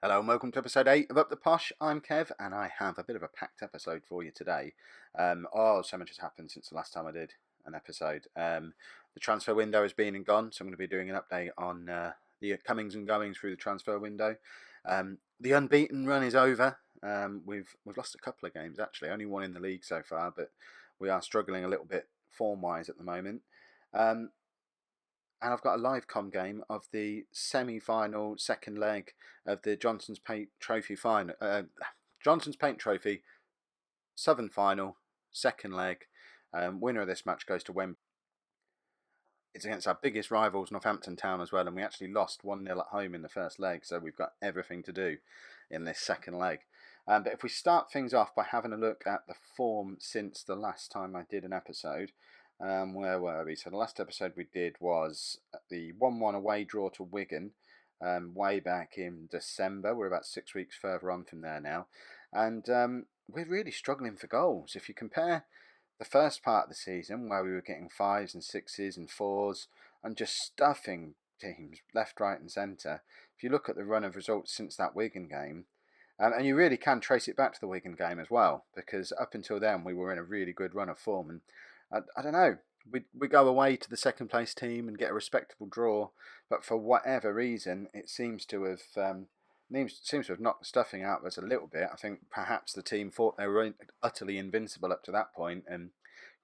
Hello and welcome to episode 8 of Up the Posh. I'm Kev and I have a bit of a packed episode for you today. So much has happened since the last time I did an episode. The transfer window has been and gone, so I'm going to be doing an update on the comings and goings through the transfer window. The unbeaten run is over. We've lost a couple of games actually, only one in the league so far, but we are struggling a little bit form-wise at the moment. And I've got a live com game of the semi-final second leg of the Johnson's Paint Trophy final. Johnson's Paint Trophy Southern final second leg. Winner of this match goes to Wembley. It's against our biggest rivals, Northampton Town, as well, and we actually lost 1-0 at home in the first leg, so we've got everything to do in this second leg. But if we start things off by having a look at the form since the last time I did an episode. Where were we? So the last episode we did was the 1-1 away draw to Wigan, way back in December. We're about 6 weeks further on from there now, and we're really struggling for goals. If you compare the first part of the season, where we were getting 5s and 6s and 4s and just stuffing teams left, right and centre, if you look at the run of results since that Wigan game, and you really can trace it back to the Wigan game as well, because up until then we were in a really good run of form, and I don't know, we go away to the second place team and get a respectable draw, but for whatever reason it seems to have knocked the stuffing out of us a little bit. I think perhaps the team thought they were utterly invincible up to that point, and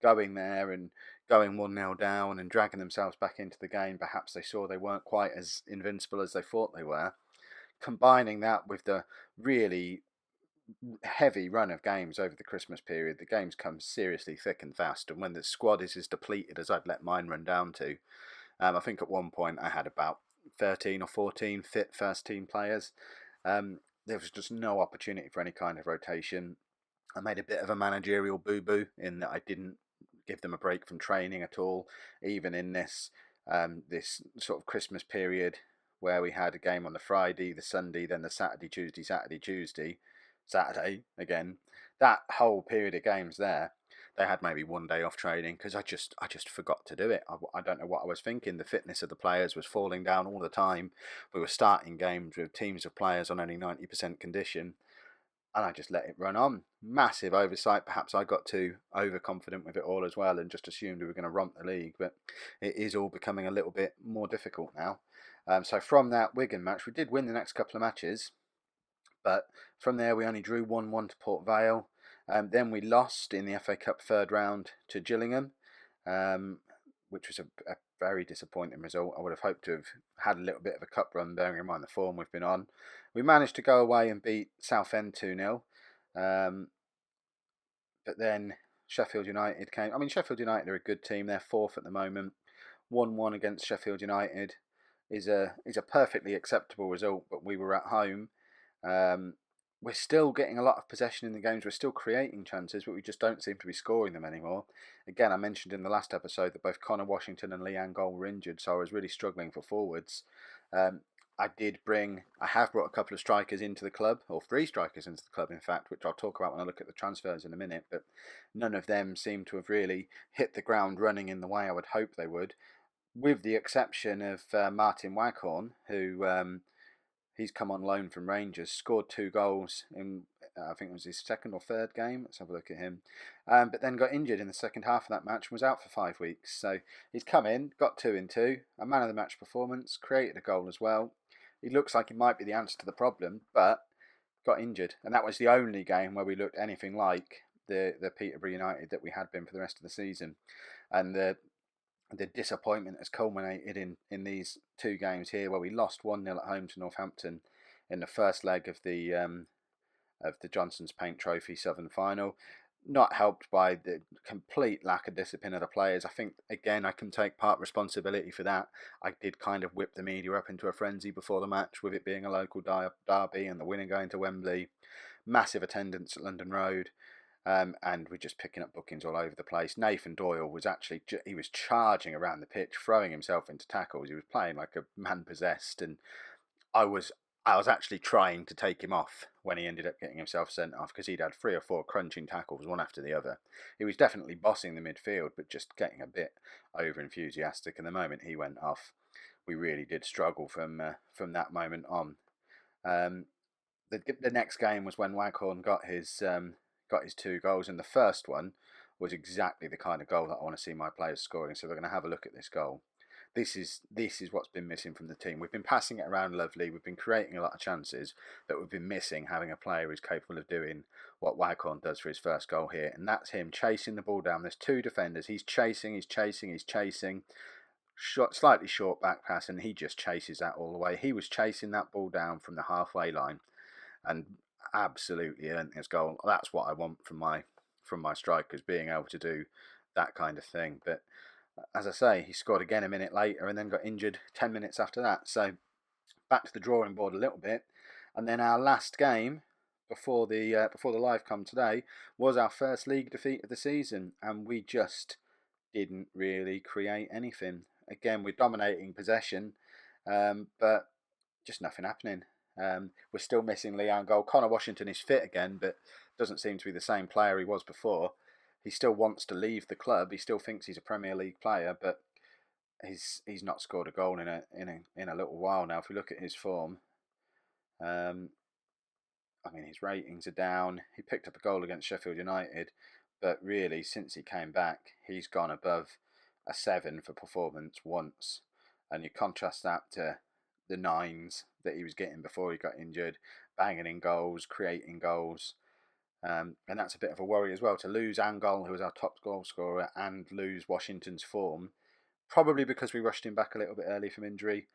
going there and going 1-0 down and dragging themselves back into the game, perhaps they saw they weren't quite as invincible as they thought they were. Combining that with the really heavy run of games over the Christmas period, the games come seriously thick and fast, and when the squad is as depleted as I'd let mine run down to, I think at one point I had about 13 or 14 fit first team players. There was just no opportunity for any kind of rotation. I made a bit of a managerial boo-boo in that I didn't give them a break from training at all, even in this sort of Christmas period where we had a game on the Friday, the Sunday, then the Saturday, Tuesday, Saturday again. That whole period of games there, they had maybe one day off training because I just forgot to do it. I don't know what I was thinking. The fitness of the players was falling down all the time. We were starting games with teams of players on only 90% condition, and I just let it run on. Massive oversight. Perhaps I got too overconfident with it all as well and just assumed we were going to romp the league, but it is all becoming a little bit more difficult now. So from that Wigan match, we did win the next couple of matches, but from there we only drew 1-1 to Port Vale. Then we lost in the FA Cup third round to Gillingham, which was a very disappointing result. I would have hoped to have had a little bit of a cup run, bearing in mind the form we've been on. We managed to go away and beat Southend 2-0. But then Sheffield United came. I mean, Sheffield United are a good team. They're fourth at the moment. 1-1 against Sheffield United is a perfectly acceptable result, but we were at home. We're still getting a lot of possession in the games. We're still creating chances, but we just don't seem to be scoring them anymore. Again, I mentioned in the last episode that both Connor Washington and Leanne Gold were injured, so I was really struggling for forwards. I have brought a couple of strikers into the club, or 3 strikers into the club, in fact, which I'll talk about when I look at the transfers in a minute, but none of them seem to have really hit the ground running in the way I would hope they would, with the exception of Martin Waghorn, who he's come on loan from Rangers, scored 2 goals in, I think it was his second or third game. Let's have a look at him. But then got injured in the second half of that match and was out for 5 weeks. So he's come in, got 2 in 2, a man of the match performance, created a goal as well. He looks like he might be the answer to the problem, but got injured. And that was the only game where we looked anything like the Peterborough United that we had been for the rest of the season. And the disappointment has culminated in these 2 games here, where we lost 1-0 at home to Northampton in the first leg of the Johnson's Paint Trophy Southern final. Not helped by the complete lack of discipline of the players. I think, again, I can take part responsibility for that. I did kind of whip the media up into a frenzy before the match, with it being a local derby and the winner going to Wembley. Massive attendance at London Road. And we're just picking up bookings all over the place. Nathan Doyle was actually, he was charging around the pitch, throwing himself into tackles. He was playing like a man possessed, and I was actually trying to take him off when he ended up getting himself sent off, because he'd had 3 or 4 crunching tackles, one after the other. He was definitely bossing the midfield, but just getting a bit over enthusiastic. And the moment he went off, we really did struggle from that moment on. the next game was when Waghorn got his 2 goals, and the first one was exactly the kind of goal that I want to see my players scoring. So we're going to have a look at this goal. This is what's been missing from the team. We've been passing it around lovely. We've been creating a lot of chances, but we've been missing having a player who's capable of doing what Waghorn does for his first goal here, and that's him chasing the ball down. There's 2 defenders. He's chasing. Slightly short back pass, and he just chases that all the way. He was chasing that ball down from the halfway line, and absolutely earned his goal. That's what I want from my strikers, being able to do that kind of thing. But as I say, he scored again a minute later, and then got injured 10 minutes after that. So back to the drawing board a little bit, and then our last game before the live come today was our first league defeat of the season, and we just didn't really create anything. Again, we're dominating possession, but just nothing happening. We're still missing Leon goal. Connor Washington is fit again, but doesn't seem to be the same player he was before. He still wants to leave the club. He still thinks he's a Premier League player, but he's not scored a goal in a little while now. If we look at his form, his ratings are down. He picked up a goal against Sheffield United, but really, since he came back, he's gone above a 7 for performance once. And you contrast that to the 9s that he was getting before he got injured, banging in goals, creating goals. And that's a bit of a worry as well, to lose Angol, who was our top goal scorer, and lose Washington's form, probably because we rushed him back a little bit early from injury,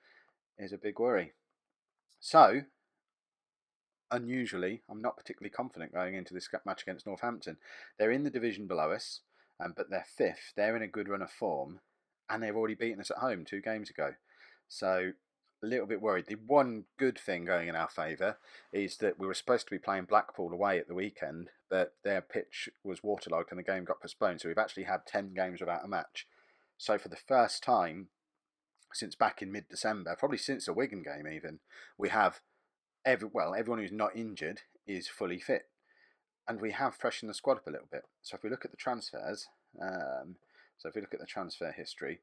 is a big worry. So, unusually, I'm not particularly confident going into this match against Northampton. They're in the division below us, but they're 5th. They're in a good run of form, and they've already beaten us at home 2 games ago. So, a little bit worried. The one good thing going in our favour is that we were supposed to be playing Blackpool away at the weekend, but their pitch was waterlogged and the game got postponed. So we've actually had 10 games without a match. So for the first time since back in mid-December, probably since the Wigan game even, we have everyone who's not injured is fully fit. And we have freshened the squad up a little bit. So if we look at the transfers, transfer history,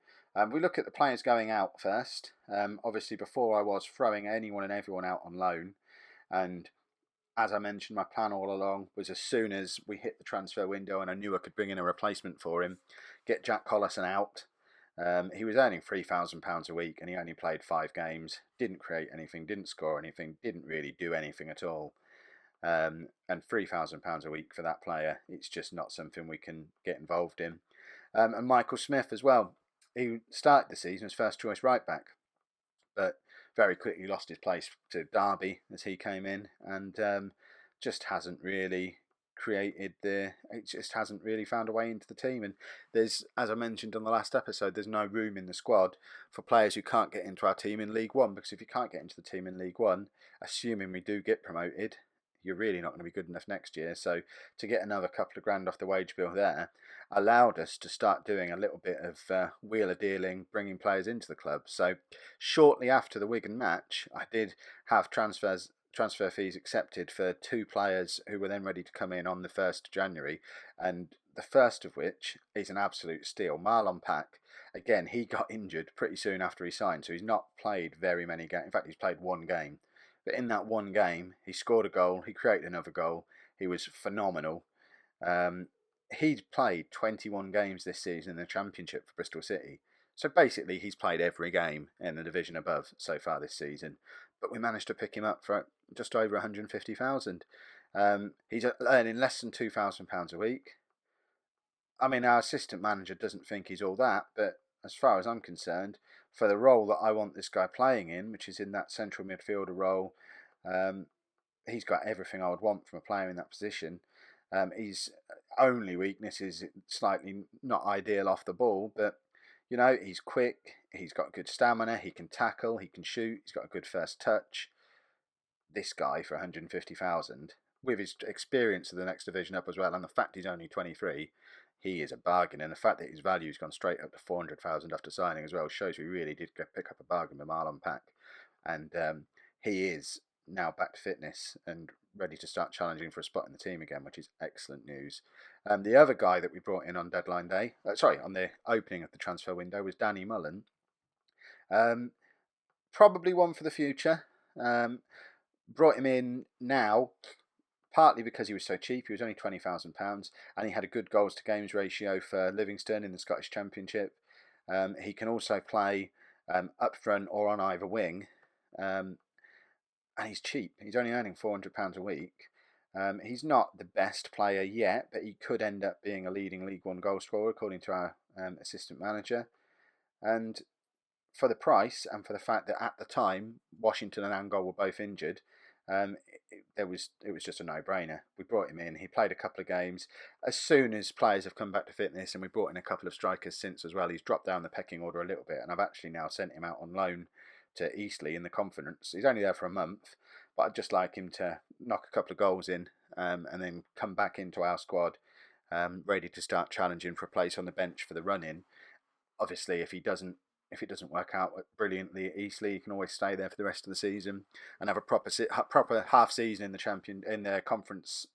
we look at the players going out first. Obviously, before I was throwing anyone and everyone out on loan. And as I mentioned, my plan all along was, as soon as we hit the transfer window and I knew I could bring in a replacement for him, get Jack Collison out. He was earning £3,000 a week and he only played 5 games, didn't create anything, didn't score anything, didn't really do anything at all. And £3,000 a week for that player, it's just not something we can get involved in. And Michael Smith as well. He started the season as first choice right back, but very quickly lost his place to Derby as he came in, and just hasn't really found a way into the team. And there's, as I mentioned on the last episode, there's no room in the squad for players who can't get into our team in League One, because if you can't get into the team in League One, assuming we do get promoted, you're really not going to be good enough next year. So to get another couple of grand off the wage bill there allowed us to start doing a little bit of wheeler dealing, bringing players into the club. So shortly after the Wigan match, I did have transfer fees accepted for 2 players who were then ready to come in on the 1st of January, and the first of which is an absolute steal. Marlon Pack, again, he got injured pretty soon after he signed, so he's not played very many games. In fact, he's played 1 game. But in that 1 game, he scored a goal, he created another goal, he was phenomenal. He's played 21 games this season in the Championship for Bristol City. So basically, he's played every game in the division above so far this season. But we managed to pick him up for just over 150,000. He's earning less than £2,000 a week. I mean, our assistant manager doesn't think he's all that, but as far as I'm concerned, for the role that I want this guy playing in, which is in that central midfielder role, he's got everything I would want from a player in that position. His only weakness is slightly not ideal off the ball, but you know, he's quick, he's got good stamina, he can tackle, he can shoot, he's got a good first touch. This guy for 150,000, with his experience of the next division up as well, and the fact he's only 23, he is a bargain. And the fact that his value's gone straight up to 400,000 after signing as well shows we really did pick up a bargain with Marlon Pack. And he is now back to fitness and ready to start challenging for a spot in the team again, which is excellent news. The other guy that we brought in on deadline day, on the opening of the transfer window, was Danny Mullen. Probably one for the future. Brought him in now, partly because he was so cheap. He was only £20,000, and he had a good goals to games ratio for Livingston in the Scottish Championship. He can also play up front or on either wing, and he's cheap. He's only earning £400 a week. He's not the best player yet, but he could end up being a leading League One goal scorer, according to our assistant manager. And for the price and for the fact that at the time Washington and Angol were both injured, it was just a no-brainer. We brought him in. He played a couple of games. As soon as players have come back to fitness, and we brought in a couple of strikers since as well, he's dropped down the pecking order a little bit, and I've actually now sent him out on loan to Eastleigh in the Conference. He's only there for a month, but I'd just like him to knock a couple of goals in, and then come back into our squad, ready to start challenging for a place on the bench for the run-in. Obviously, if it doesn't work out brilliantly at Eastleigh, you can always stay there for the rest of the season and have a proper half season in the Conference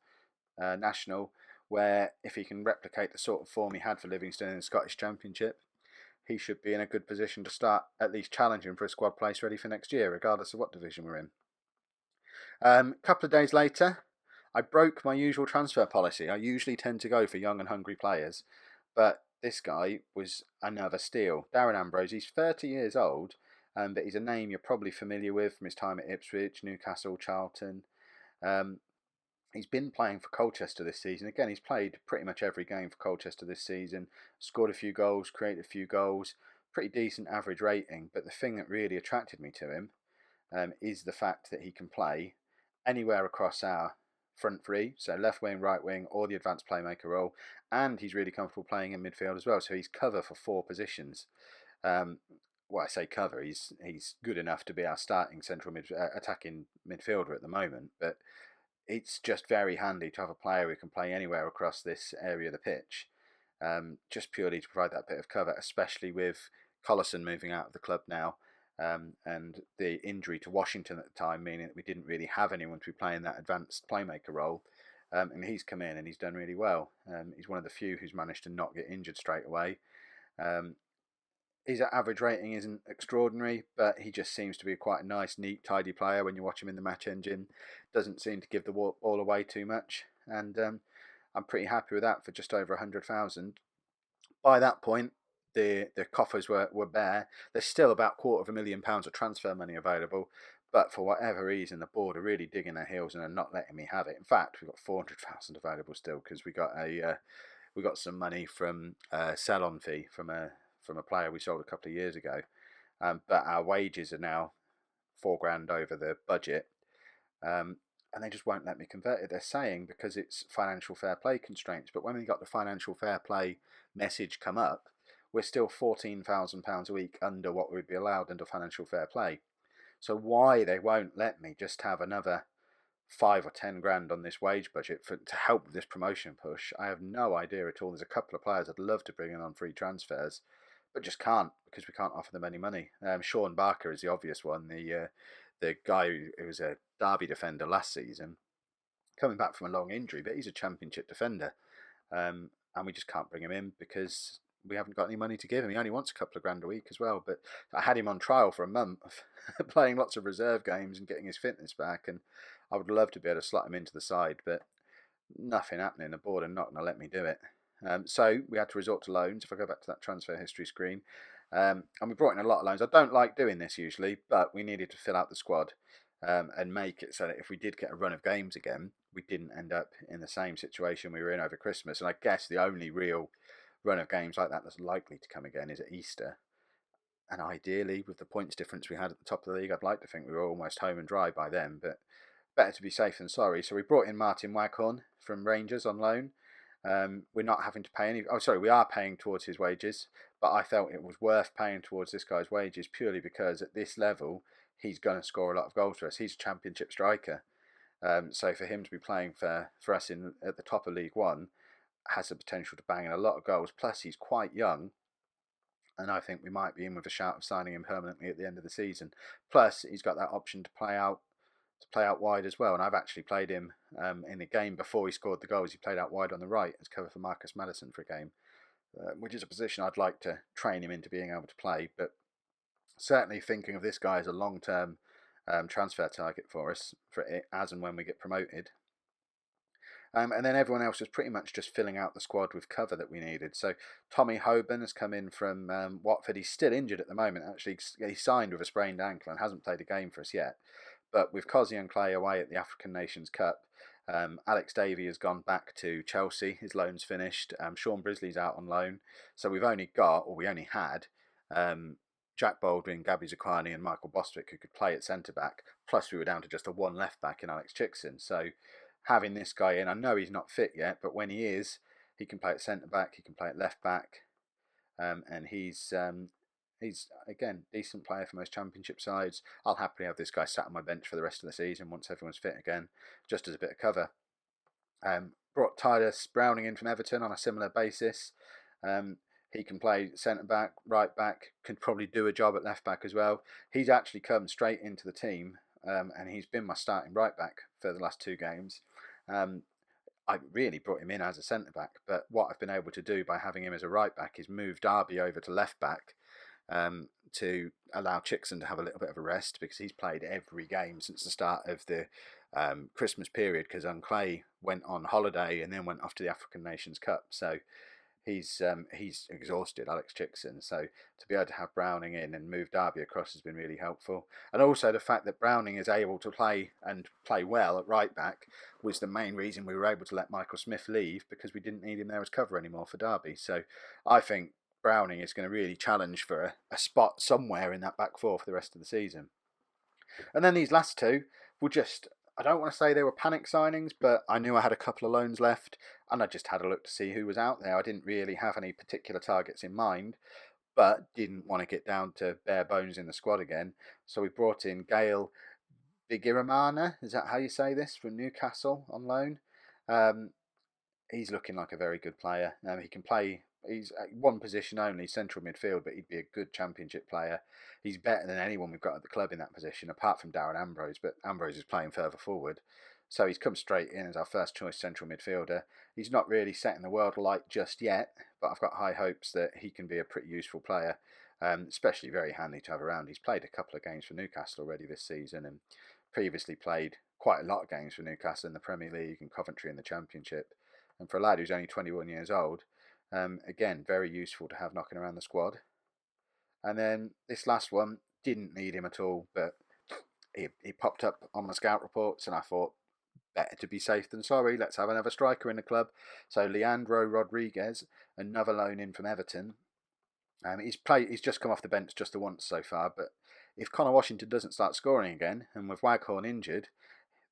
National, where if he can replicate the sort of form he had for Livingston in the Scottish Championship, he should be in a good position to start at least challenging for a squad place ready for next year, regardless of what division we're in. A couple of days later, I broke my usual transfer policy. I usually tend to go for young and hungry players, but this guy was another steal. Darren Ambrose, he's 30 years old, but he's a name you're probably familiar with from his time at Ipswich, Newcastle, Charlton. He's been playing for Colchester this season. Again, he's played pretty much every game for Colchester this season, scored a few goals, created a few goals, pretty decent average rating. But the thing that really attracted me to him is the fact that he can play anywhere across our front three, so left wing, right wing, or the advanced playmaker role, and he's really comfortable playing in midfield as well. So he's cover for 4 positions. Well, I say cover. He's good enough to be our starting central attacking midfielder at the moment, but it's just very handy to have a player who can play anywhere across this area of the pitch, just purely to provide that bit of cover, especially with Collison moving out of the club now. And the injury to Washington at the time, meaning that we didn't really have anyone to be playing that advanced playmaker role. And he's come in and he's done really well. He's one of the few who's managed to not get injured straight away. His average rating isn't extraordinary, but he just seems to be quite a nice, neat, tidy player when you watch him in the match engine. Doesn't seem to give the ball away too much. And I'm pretty happy with that for just over 100,000. By that point, the coffers were bare. There's still about £250,000 of transfer money available, but for whatever reason, the board are really digging their heels and are not letting me have it. In fact, we've got 400,000 available still because we got some money from sell-on fee from a player we sold a couple of years ago, but our wages are now £4,000 over the budget. And they just won't let me convert it. They're saying because it's financial fair play constraints, but when we got the financial fair play message come up, we're still £14,000 a week under what would be allowed under financial fair play. So why they won't let me just have another 5 or 10 grand on this wage budget to help with this promotion push, I have no idea at all. There's a couple of players I'd love to bring in on free transfers, but just can't because we can't offer them any money. Sean Barker is the obvious one, the guy who was a Derby defender last season, coming back from a long injury, but he's a championship defender, and we just can't bring him in because we haven't got any money to give him. He only wants a couple of grand a week as well, but I had him on trial for a month, playing lots of reserve games and getting his fitness back, and I would love to be able to slot him into the side, but nothing happening. The board are not going to let me do it. So we had to resort to loans. If I go back to that transfer history screen, and we brought in a lot of loans. I don't like doing this usually, but we needed to fill out the squad and make it so that if we did get a run of games again, we didn't end up in the same situation we were in over Christmas. And I guess the only real run of games like that that's likely to come again is at Easter. And ideally, with the points difference we had at the top of the league, I'd like to think we were almost home and dry by then, but better to be safe than sorry. So we brought in Martin Waghorn from Rangers on loan. We're not having to pay any. Oh, sorry, we are paying towards his wages, but I felt it was worth paying towards this guy's wages purely because at this level, he's going to score a lot of goals for us. He's a championship striker. So for him to be playing for us at the top of League One has the potential to bang in a lot of goals. Plus, he's quite young, and I think we might be in with a shout of signing him permanently at the end of the season. Plus, he's got that option to play out wide as well. And I've actually played him in a game before he scored the goals. He played out wide on the right as cover for Marcus Maddison for a game, which is a position I'd like to train him into being able to play. But certainly thinking of this guy as a long-term transfer target for us for it as and when we get promoted. And then everyone else was pretty much just filling out the squad with cover that we needed. So Tommy Hoban has come in from Watford. He's still injured at the moment. Actually, he signed with a sprained ankle and hasn't played a game for us yet. But with Cozzy and Clay away at the African Nations Cup, Alex Davey has gone back to Chelsea. His loan's finished. Sean Brisley's out on loan. So we only had Jack Baldwin, Gabby Zakwani and Michael Bostwick who could play at centre-back. Plus we were down to just a one left-back in Alex Chickson. So having this guy in, I know he's not fit yet, but when he is, he can play at centre-back, he can play at left-back. And he's again, decent player for most championship sides. I'll happily have this guy sat on my bench for the rest of the season once everyone's fit again, just as a bit of cover. Brought Titus Browning in from Everton on a similar basis. He can play centre-back, right-back, can probably do a job at left-back as well. He's actually come straight into the team, and he's been my starting right-back for the last 2 games. I really brought him in as a centre-back, but what I've been able to do by having him as a right-back is move Derby over to left-back to allow Chickson to have a little bit of a rest, because he's played every game since the start of the Christmas period, because Clay went on holiday and then went off to the African Nations Cup. So he's exhausted, Alex Chickson. So to be able to have Browning in and move Derby across has been really helpful. And also the fact that Browning is able to play well at right back was the main reason we were able to let Michael Smith leave, because we didn't need him there as cover anymore for Derby. So I think Browning is going to really challenge for a spot somewhere in that back four for the rest of the season. And then these last two were just, I don't want to say they were panic signings, but I knew I had a couple of loans left and I just had a look to see who was out there. I didn't really have any particular targets in mind, but didn't want to get down to bare bones in the squad again. So we brought in Gail Bigirimana, is that how you say this, from Newcastle on loan. He's looking like a very good player. He can play, he's at one position only, central midfield, but he'd be a good championship player. He's better than anyone we've got at the club in that position, apart from Darren Ambrose, but Ambrose is playing further forward. So he's come straight in as our first choice central midfielder. He's not really setting the world alight just yet, but I've got high hopes that he can be a pretty useful player, especially very handy to have around. He's played a couple of games for Newcastle already this season and previously played quite a lot of games for Newcastle in the Premier League and Coventry in the Championship. And for a lad who's only 21 years old, again, very useful to have knocking around the squad. And then this last one, didn't need him at all, but he popped up on my scout reports and I thought, better to be safe than sorry, let's have another striker in the club. So Leandro Rodriguez, another loan in from Everton. He's just come off the bench just the once so far, but if Connor Washington doesn't start scoring again, and with Waghorn injured,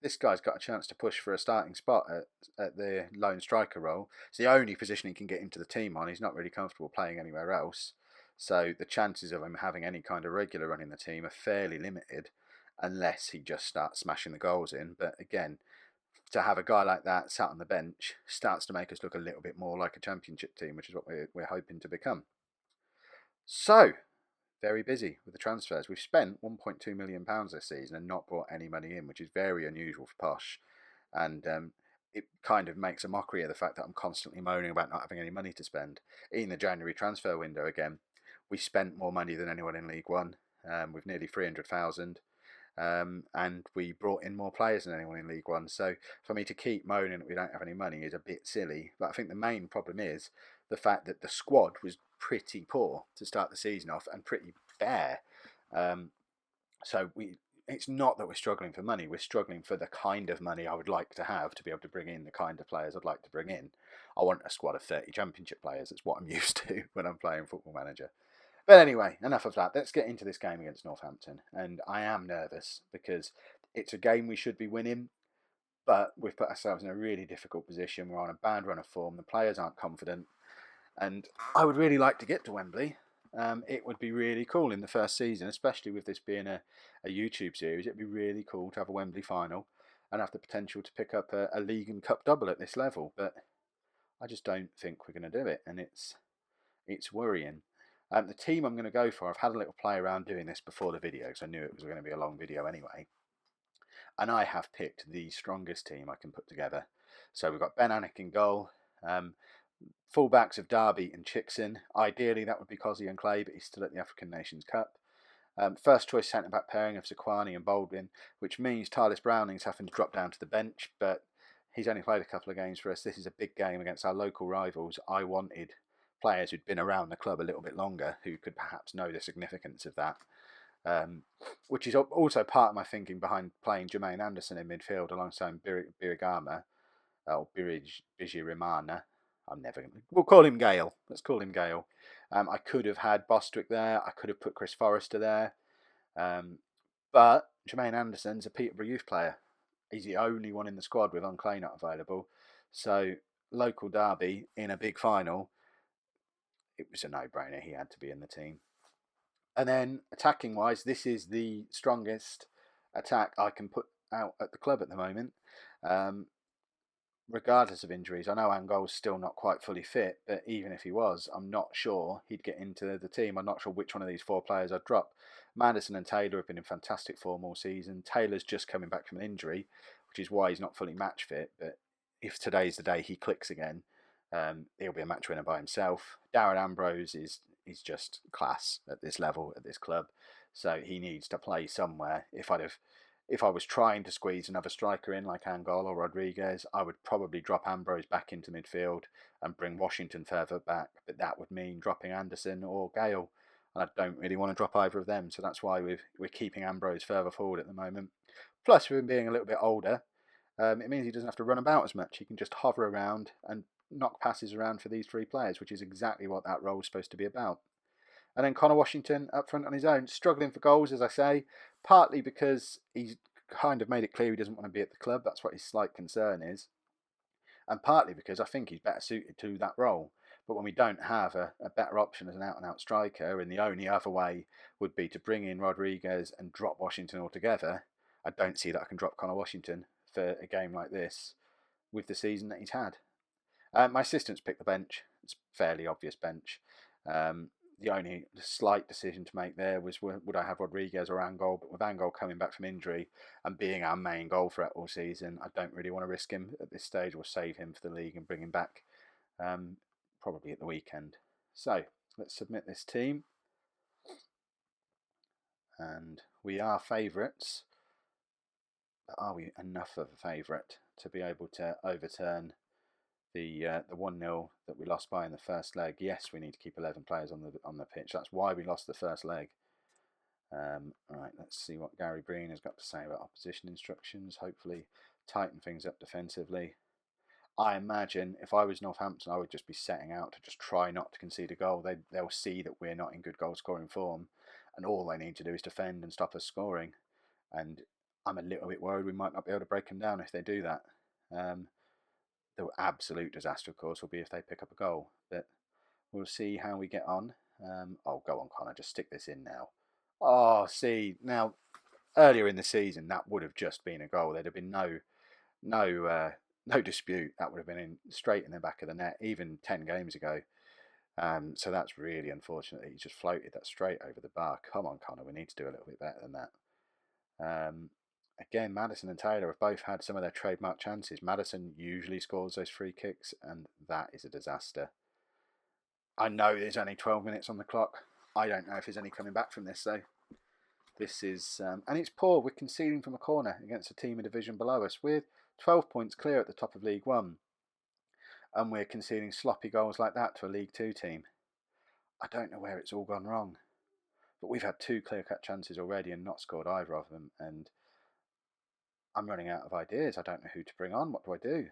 this guy's got a chance to push for a starting spot at the lone striker role. It's the only position he can get into the team on. He's not really comfortable playing anywhere else. So the chances of him having any kind of regular run in the team are fairly limited, unless he just starts smashing the goals in. But again, to have a guy like that sat on the bench starts to make us look a little bit more like a championship team, which is what we're hoping to become. So, very busy with the transfers. We've spent £1.2 million this season and not brought any money in, which is very unusual for Posh. And it kind of makes a mockery of the fact that I'm constantly moaning about not having any money to spend. In the January transfer window again, we spent more money than anyone in League One, with nearly 300,000. And we brought in more players than anyone in League One. So for me to keep moaning that we don't have any money is a bit silly. But I think the main problem is the fact that the squad was pretty poor to start the season off and pretty bare. So it's not that we're struggling for money. We're struggling for the kind of money I would like to have to be able to bring in the kind of players I'd like to bring in. I want a squad of 30 championship players. That's what I'm used to when I'm playing Football Manager. But anyway, enough of that. Let's get into this game against Northampton. And I am nervous because it's a game we should be winning, but we've put ourselves in a really difficult position. We're on a bad run of form. The players aren't confident. And I would really like to get to Wembley. It would be really cool in the first season, especially with this being a YouTube series. It'd be really cool to have a Wembley final and have the potential to pick up a league and cup double at this level. But I just don't think we're going to do it. And it's worrying. The team I'm going to go for, I've had a little play around doing this before the video because I knew it was going to be a long video anyway. And I have picked the strongest team I can put together. So we've got Ben Anik in goal. Fullbacks of Derby and Chickson. Ideally that would be Cozzy and Clay, but he's still at the African Nations Cup. First choice centre-back pairing of Zaquani and Baldwin, which means Tyler Browning's having to drop down to the bench, but he's only played a couple of games for us. This is a big game against our local rivals. I wanted players who'd been around the club a little bit longer, who could perhaps know the significance of that. Which is also part of my thinking behind playing Jermaine Anderson in midfield alongside Birigama, or Bijirimana. We'll call him Gale. Let's call him Gale. I could have had Bostwick there. I could have put Chris Forrester there. But Jermaine Anderson's a Peterborough youth player. He's the only one in the squad with Unclay not available. So, local derby in a big final, it was a no-brainer. He had to be in the team. And then, attacking-wise, this is the strongest attack I can put out at the club at the moment. Regardless of injuries, I know Angol's still not quite fully fit, but even if he was, I'm not sure he'd get into the team. I'm not sure which one of these 4 players I'd drop. Madison and Taylor have been in fantastic form all season. Taylor's just coming back from an injury, which is why he's not fully match fit. But if today's the day he clicks again, he'll be a match winner by himself. Darren Ambrose is just class at this level, at this club. So he needs to play somewhere. If I was trying to squeeze another striker in like Angol or Rodriguez, I would probably drop Ambrose back into midfield and bring Washington further back. But that would mean dropping Anderson or Gale. And I don't really want to drop either of them. So that's why we're keeping Ambrose further forward at the moment. Plus, with him being a little bit older, it means he doesn't have to run about as much. He can just hover around and knock passes around for these 3 players, which is exactly what that role is supposed to be about. And then Connor Washington up front on his own, struggling for goals, as I say, partly because he's kind of made it clear he doesn't want to be at the club. That's what his slight concern is. And partly because I think he's better suited to that role. But when we don't have a better option as an out-and-out striker, and the only other way would be to bring in Rodriguez and drop Washington altogether, I don't see that I can drop Connor Washington for a game like this with the season that he's had. My assistants picked the bench. It's a fairly obvious bench. The only slight decision to make there was would I have Rodriguez or Angol, but with Angol coming back from injury and being our main goal threat all season, I don't really want to risk him at this stage. We'll save him for the league and bring him back probably at the weekend. So let's submit this team. And we are favourites, but are we enough of a favourite to be able to overturn the 1-0 that we lost by in the first leg? Yes, we need to keep 11 players on the pitch. That's why we lost the first leg. Right, let's see what Gary Breen has got to say about opposition instructions. Hopefully tighten things up defensively. I imagine if I was Northampton, I would just be setting out to just try not to concede a goal. They'll see that we're not in good goal scoring form, and all they need to do is defend and stop us scoring. And I'm a little bit worried we might not be able to break them down if they do that. The absolute disaster, of course, will be if they pick up a goal. But we'll see how we get on. Oh, go on, Connor. Just stick this in now. Oh, see, now, earlier in the season, that would have just been a goal. There'd have been no dispute. That would have been straight in the back of the net, even 10 games ago. So that's really unfortunate that he just floated that straight over the bar. Come on, Connor. We need to do a little bit better than that. Again, Madison and Taylor have both had some of their trademark chances. Madison usually scores those free kicks, and that is a disaster. I know there's only 12 minutes on the clock. I don't know if there's any coming back from this, though. This is... and it's poor. We're conceding from a corner against a team in division below us. We're 12 points clear at the top of League One. And we're conceding sloppy goals like that to a League Two team. I don't know where it's all gone wrong. But we've had 2 clear-cut chances already and not scored either of them. And I'm running out of ideas. I don't know who to bring on. What do I do?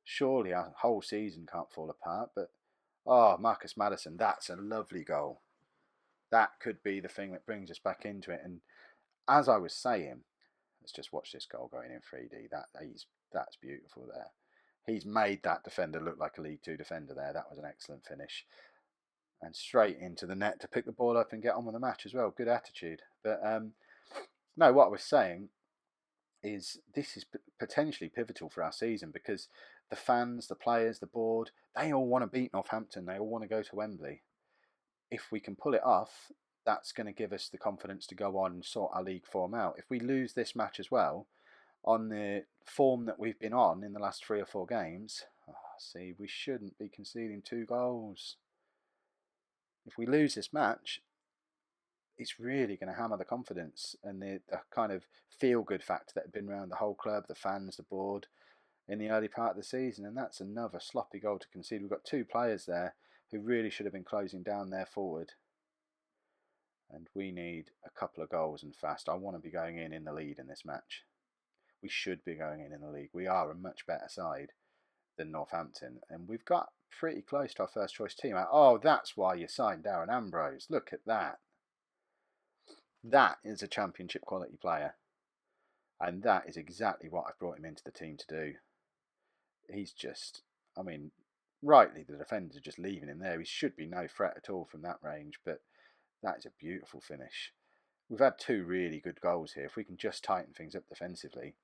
Surely our whole season can't fall apart. But, Marcus Maddison, that's a lovely goal. That could be the thing that brings us back into it. And as I was saying, let's just watch this goal going in 3D. That's beautiful there. He's made that defender look like a League Two defender there. That was an excellent finish. And straight into the net to pick the ball up and get on with the match as well. Good attitude. But no, what I was saying is this is potentially pivotal for our season because the fans, the players, the board, they all want to beat Northampton. They all want to go to Wembley. If we can pull it off, that's going to give us the confidence to go on and sort our league form out. If we lose this match as well, on the form that we've been on in the last 3 or 4 games, we shouldn't be conceding 2 goals. If we lose this match, it's really going to hammer the confidence and the kind of feel-good factor that had been around the whole club, the fans, the board, in the early part of the season. And that's another sloppy goal to concede. We've got two players there who really should have been closing down their forward. And we need a couple of goals and fast. I want to be going in the lead in this match. We should be going in the league. We are a much better side than Northampton. And we've got pretty close to our first choice team. Oh, that's why you signed Darren Ambrose. Look at that. That is a championship quality player. And that is exactly what I've brought him into the team to do. He's just, I mean, rightly the defenders are just leaving him there. He should be no threat at all from that range, but that is a beautiful finish. We've had two really good goals here. If we can just tighten things up defensively,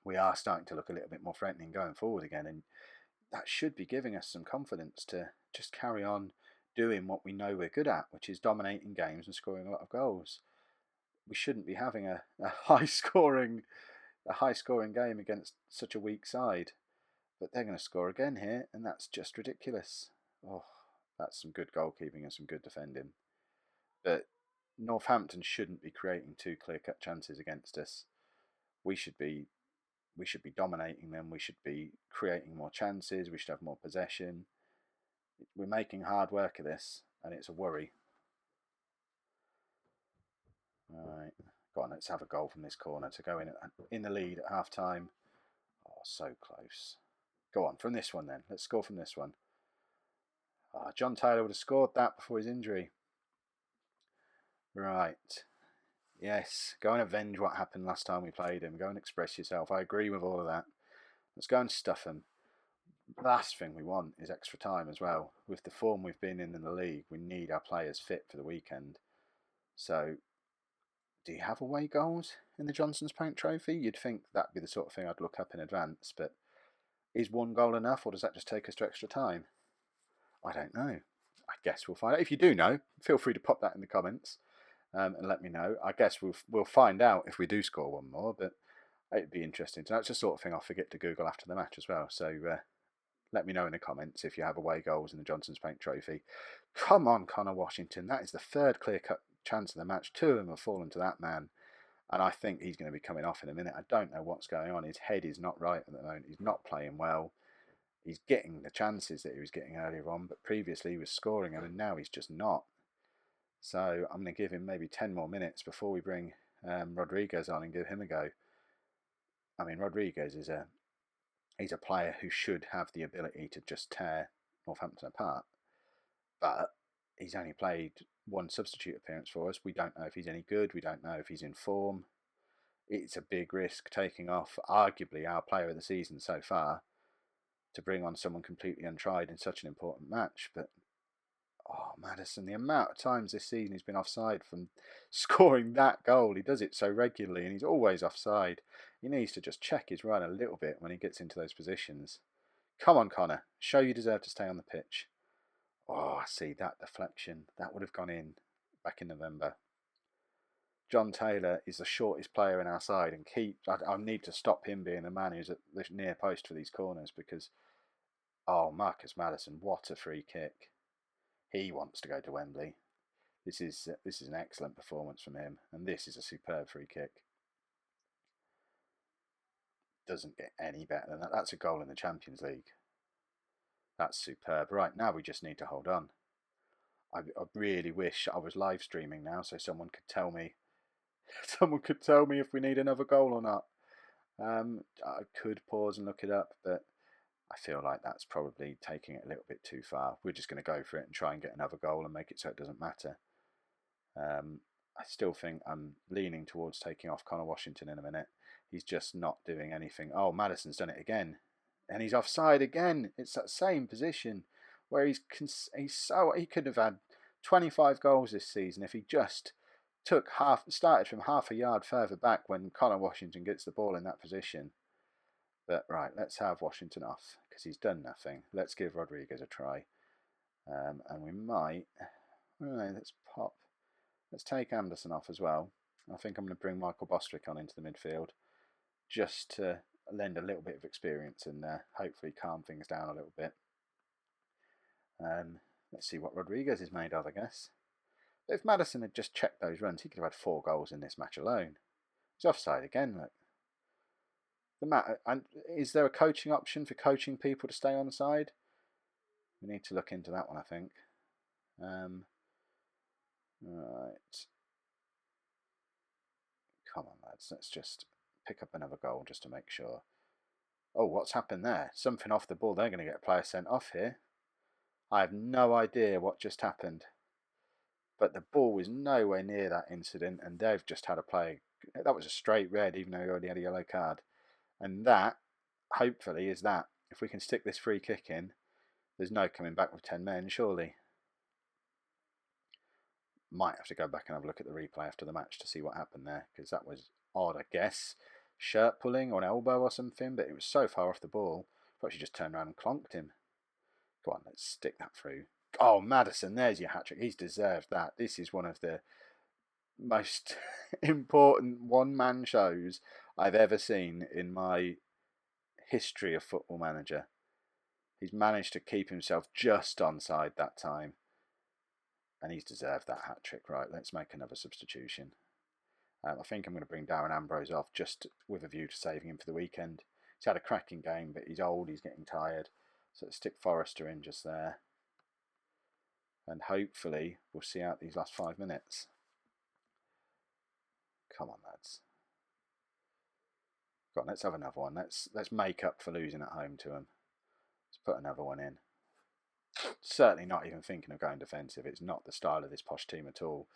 we are starting to look a little bit more threatening going forward again, and that should be giving us some confidence to just carry on doing what we know we're good at, which is dominating games and scoring a lot of goals. We shouldn't be having a high scoring game against such a weak side. But they're going to score again here, and that's just ridiculous. Oh, that's some good goalkeeping and some good defending. But Northampton shouldn't be creating two clear-cut chances against us. We should be dominating them. We should be creating more chances. We should have more possession. We're making hard work of this, and it's a worry. All right, go on. Let's have a goal from this corner to go in the lead at half time. Oh, so close. Go on, from this one then. Let's score from this one. John Taylor would have scored that before his injury. Right. Yes, go and avenge what happened last time we played him. Go and express yourself. I agree with all of that. Let's go and stuff him. The last thing we want is extra time as well. With the form we've been in the league, we need our players fit for the weekend. So, do you have away goals in the Johnson's Paint Trophy? You'd think that'd be the sort of thing I'd look up in advance, but is one goal enough, or does that just take us to extra time? I don't know. I guess we'll find out. If you do know, feel free to pop that in the comments and let me know. I guess we'll find out if we do score one more, but it'd be interesting to know. It's the sort of thing I'll forget to Google after the match as well. So let me know in the comments if you have away goals in the Johnson's Paint Trophy. Come on, Connor Washington. That is the third clear-cut chance of the match. Two of them have fallen to that man. And I think he's going to be coming off in a minute. I don't know what's going on. His head is not right at the moment. He's not playing well. He's getting the chances that he was getting earlier on, but previously he was scoring them, and now he's just not. So I'm going to give him maybe 10 more minutes before we bring Rodriguez on and give him a go. I mean, Rodriguez he's a player who should have the ability to just tear Northampton apart, but he's only played one substitute appearance for us. We don't know if he's any good. We don't know if he's in form. It's a big risk taking off arguably our player of the season so far to bring on someone completely untried in such an important match. But Maddison, the amount of times this season he's been offside from scoring that goal. He does it so regularly and he's always offside. He needs to just check his run a little bit when he gets into those positions. Come on, Connor. Show you deserve to stay on the pitch. Oh, I see that deflection. That would have gone in back in November. John Taylor is the shortest player in our side, and I need to stop him being the man who's at the near post for these corners because, Marcus Maddison, what a free kick. He wants to go to Wembley. This is an excellent performance from him, and this is a superb free kick. Doesn't get any better than that. That's a goal in the Champions League. That's superb. Right, now we just need to hold on. I really wish I was live streaming now so someone could tell me if we need another goal or not. I could pause and look it up, but I feel like that's probably taking it a little bit too far. We're just going to go for it and try and get another goal and make it so it doesn't matter. I still think I'm leaning towards taking off Connor Washington in a minute. He's just not doing anything. Oh, Maddison's done it again. And he's offside again. It's that same position where he could have had 25 goals this season if he just started from half a yard further back when Connor Washington gets the ball in that position. But right, let's have Washington off because he's done nothing. Let's give Rodriguez a try. And we might... Let's take Anderson off as well. I think I'm going to bring Michael Bostwick on into the midfield just to lend a little bit of experience in there. Hopefully calm things down a little bit. Let's see what Rodriguez is made of, I guess. If Maddison had just checked those runs, he could have had 4 goals in this match alone. He's offside again, look. And is there a coaching option for coaching people to stay on side? We need to look into that one, I think. Right. Come on, lads. Let's just pick up another goal just to make sure. Oh, what's happened there? Something off the ball. They're going to get a player sent off here. I have no idea what just happened. But the ball was nowhere near that incident, and they've just had a play. That was a straight red, even though he already had a yellow card. And that, hopefully, is that. If we can stick this free kick in, there's no coming back with 10 men, surely. Might have to go back and have a look at the replay after the match to see what happened there, because that was odd, I guess. Shirt pulling or an elbow or something, but it was so far off the ball. Thought she just turned around and clonked him. Go on, let's stick that through. Oh, Maddison, there's your hat-trick. He's deserved that. This is one of the most important one-man shows I've ever seen in my history of Football Manager. He's managed to keep himself just onside that time. And he's deserved that hat-trick. Right, let's make another substitution. I think I'm going to bring Darren Ambrose off just with a view to saving him for the weekend. He's had a cracking game, but he's old, he's getting tired. So let's stick Forrester in just there. And hopefully we'll see out these last 5 minutes. Come on, lads. Go on, let's have another one. Let's make up for losing at home to them. Let's put another one in. Certainly not even thinking of going defensive. It's not the style of this Posh team at all.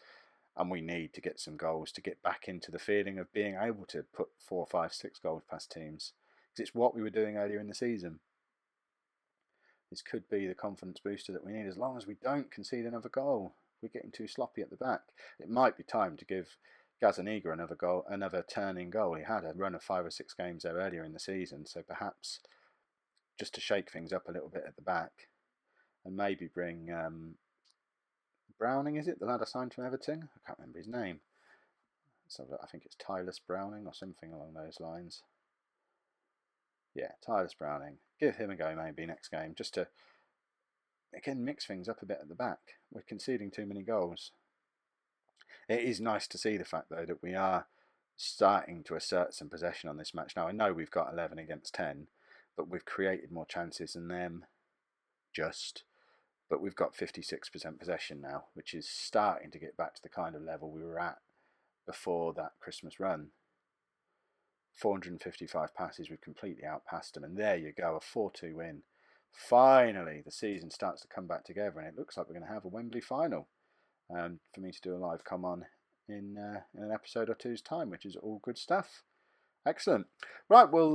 And we need to get some goals to get back into the feeling of being able to put 4, 5, 6 goals past teams. Because it's what we were doing earlier in the season. This could be the confidence booster that we need as long as we don't concede another goal. We're getting too sloppy at the back. It might be time to give Gazzaniga another turning goal. He had a run of 5 or 6 games there earlier in the season, so perhaps just to shake things up a little bit at the back and maybe bring Browning, is it? The lad I signed from Everton? I can't remember his name. So I think it's Tylus Browning or something along those lines. Yeah, Tylus Browning. Give him a go maybe next game, just to, again, mix things up a bit at the back. We're conceding too many goals. It is nice to see the fact, though, that we are starting to assert some possession on this match. Now, I know we've got 11 against 10, but we've created more chances than them, but we've got 56% possession now, which is starting to get back to the kind of level we were at before that Christmas run. 455 passes, we've completely outpassed them, and there you go, a 4-2 win. Finally, the season starts to come back together, and it looks like we're going to have a Wembley final for me to do a live come on in an episode or two's time, which is all good stuff. Excellent. Right, we'll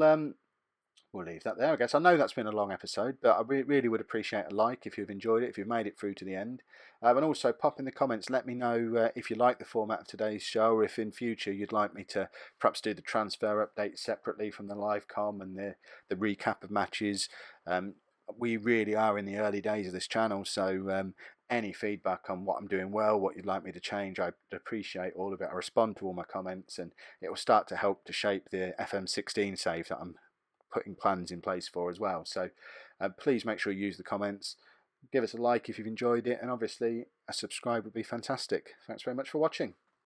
leave that there, I guess. I know that's been a long episode, but I really would appreciate a like if you've enjoyed it, if you've made it through to the end. And also pop in the comments, let me know if you like the format of today's show, or if in future you'd like me to perhaps do the transfer updates separately from the live com and the recap of matches. We really are in the early days of this channel, so any feedback on what I'm doing well, what you'd like me to change, I'd appreciate all of it. I respond to all my comments, and it will start to help to shape the FM15 save that I'm putting plans in place for as well. So please make sure you use the comments, give us a like if you've enjoyed it, and obviously a subscribe would be fantastic. Thanks very much for watching.